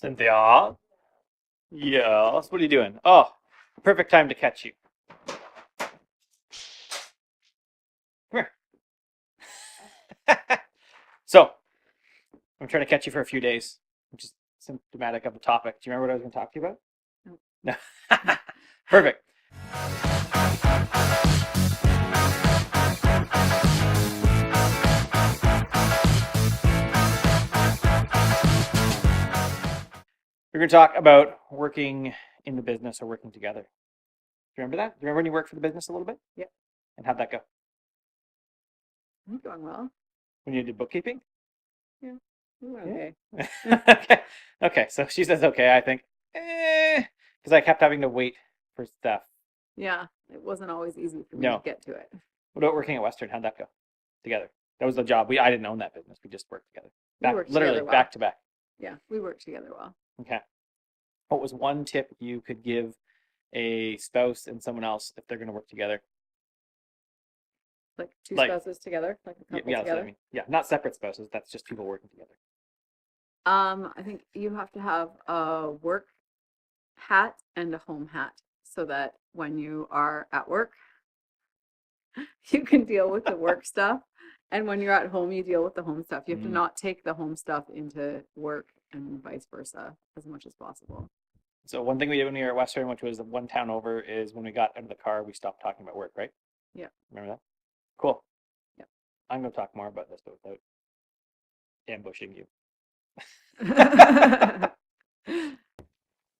Cynthia. Yes. What are you doing? Oh, perfect time to catch you. Come here. So, I'm trying to catch you for a few days, which is symptomatic of the topic. Do you remember what I was going to talk to you about? No. No. Perfect. We're going to talk about working in the business or working together. Do you remember that? Do you remember when you worked for the business a little bit? Yeah. And how'd that go? I'm going well. When you did bookkeeping? Yeah. Ooh, Yeah. okay. Okay. Okay. So she says okay. I think, because I kept having to wait for stuff. Yeah. It wasn't always easy for me to No. get to it. What about working at Western? How'd that go? Together. That was the job. I didn't own that business. We just worked together. We worked Literally together well. back to back. Yeah, we worked together well. Okay. What was one tip you could give a spouse and someone else if they're going to work together? Like two Like, spouses together, like a couple yeah, that's what I together. mean. Yeah, not separate spouses. That's just people working together. I think you have to have a work hat and a home hat so that when you are at work, you can deal with the work stuff. And when you're at home, you deal with the home stuff. You have to not take the home stuff into work and vice versa as much as possible. So one thing we did when we were at Western, which was one town over, is when we got out of the car, we stopped talking about work, right? Yeah. Remember that? Cool. Yep. I'm going to talk more about this, but without ambushing you.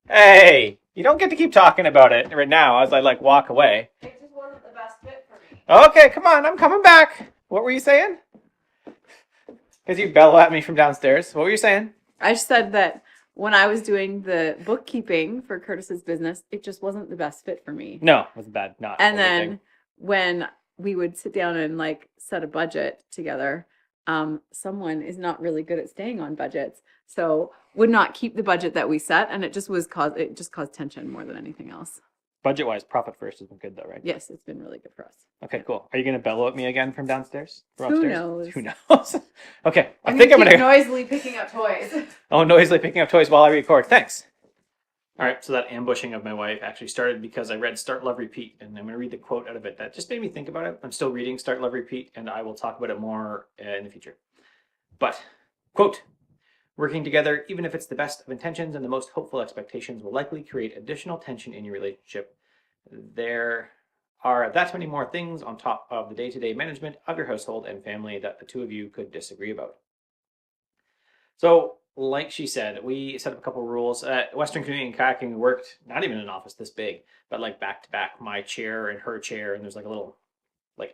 Hey, you don't get to keep talking about it right now as I walk away. It just wasn't the best fit for me. Okay, come on, I'm coming back. What were you saying? Because you bellow at me from downstairs. What were you saying? I said that when I was doing the bookkeeping for Curtis's business, it just wasn't the best fit for me. No, it was bad. Not. And then when we would sit down and set a budget together, someone is not really good at staying on budgets, so would not keep the budget that we set, and it just caused tension more than anything else. Budget-wise, profit first has been good though, right? Yes, it's been really good for us. Okay, cool. Are you going to bellow at me again from downstairs? From Who upstairs? knows? Who knows? Okay, I'm I'm gonna gonna. noisily picking up toys. Oh, noisily picking up toys while I record. Thanks. All right, so that ambushing of my wife actually started because I read Start, Love, Repeat, and I'm going to read the quote out of it that just made me think about it. I'm still reading Start, Love, Repeat, and I will talk about it more in the future. But, quote, working together, even if it's the best of intentions and the most hopeful expectations, will likely create additional tension in your relationship. There are that many more things on top of the day-to-day management of your household and family that the two of you could disagree about. So, like she said, we set up a couple of rules. At Western Canoeing and Kayaking, we worked not even in an office this big, but back to back, my chair and her chair, and there's a little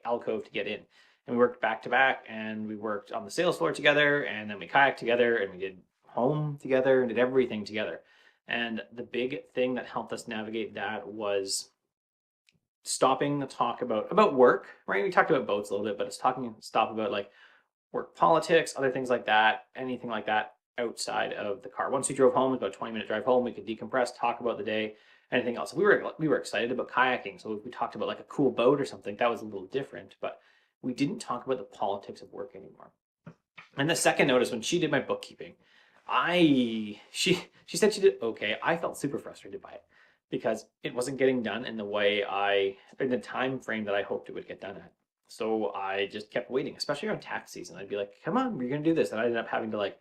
alcove to get in. And we worked back to back, and we worked on the sales floor together, and then we kayaked together, and we did home together, and did everything together. And the big thing that helped us navigate that was stopping the talk about work, right? We talked about boats a little bit, but it's stop about work politics, other things like that, anything like that outside of the car. Once we drove home, about a 20-minute drive home, we could decompress, talk about the day, anything else. We were excited about kayaking, so if we talked about a cool boat or something, that was a little different, but we didn't talk about the politics of work anymore. And the second notice, when she did my bookkeeping, she said she did okay. I felt super frustrated by it because it wasn't getting done in the time frame that I hoped it would get done at. So I just kept waiting, especially around tax season. I'd be like, come on, we're going to do this. And I ended up having to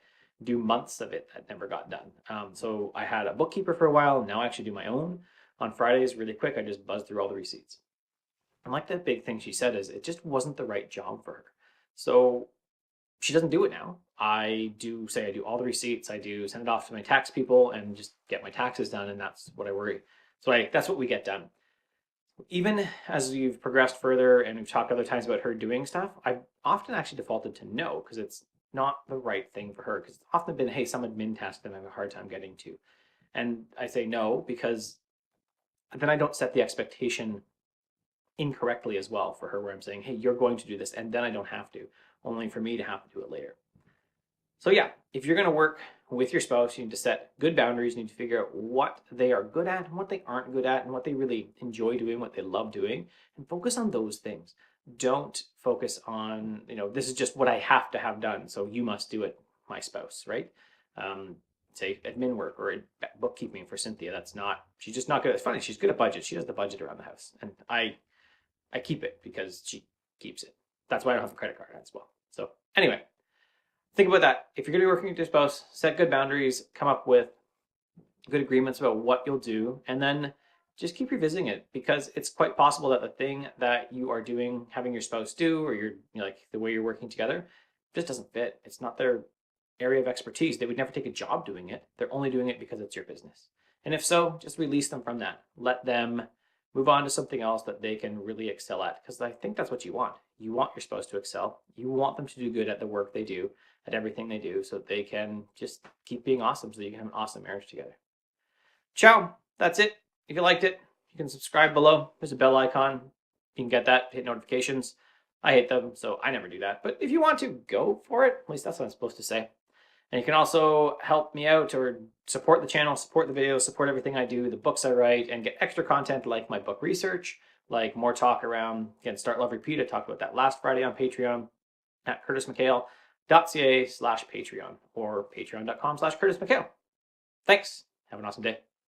do months of it that never got done. So I had a bookkeeper for a while. Now I actually do my own. On Fridays, really quick, I just buzz through all the receipts. And the big thing she said is it just wasn't the right job for her. So she doesn't do it now. I do all the receipts. I do send it off to my tax people and just get my taxes done. And that's what I worry. So that's what we get done. Even as we've progressed further and we've talked other times about her doing stuff, I've often actually defaulted to no because it's not the right thing for her. Because it's often been, hey, some admin task that I have a hard time getting to. And I say no because then I don't set the expectation incorrectly as well for her where I'm saying, hey, you're going to do this. And then I don't have to, only for me to have to do it later. So yeah, if you're going to work with your spouse, you need to set good boundaries. You need to figure out what they are good at and what they aren't good at and what they really enjoy doing, what they love doing, and focus on those things. Don't focus on, this is just what I have to have done, so you must do it, my spouse, right? say admin work or bookkeeping for Cynthia. That's not, she's just not good. It's funny, she's good at budget. She does the budget around the house, and I keep it because she keeps it. That's why I don't have a credit card as well. So anyway, think about that. If you're going to be working with your spouse, set good boundaries, come up with good agreements about what you'll do, and then just keep revisiting it, because it's quite possible that the thing that you are doing, having your spouse do, or like the way you're working together, just doesn't fit. It's not their area of expertise. They would never take a job doing it. They're only doing it because it's your business. And if so, just release them from that. Let them move on to something else that they can really excel at, because I think that's what you want. You want your spouse to excel. You want them to do good at the work they do, at everything they do, so that they can just keep being awesome, so you can have an awesome marriage together. Ciao. That's it. If you liked it, you can subscribe below. There's a bell icon. You can get that, hit notifications. I hate them, so I never do that. But if you want to, go for it. At least that's what I'm supposed to say. And you can also help me out or support the channel, support the videos, support everything I do, the books I write, and get extra content like my book research, like more talk around, again, Start, Love, Repeat. I talked about that last Friday on Patreon at curtismchale.ca/Patreon or patreon.com/curtismchale. Thanks. Have an awesome day.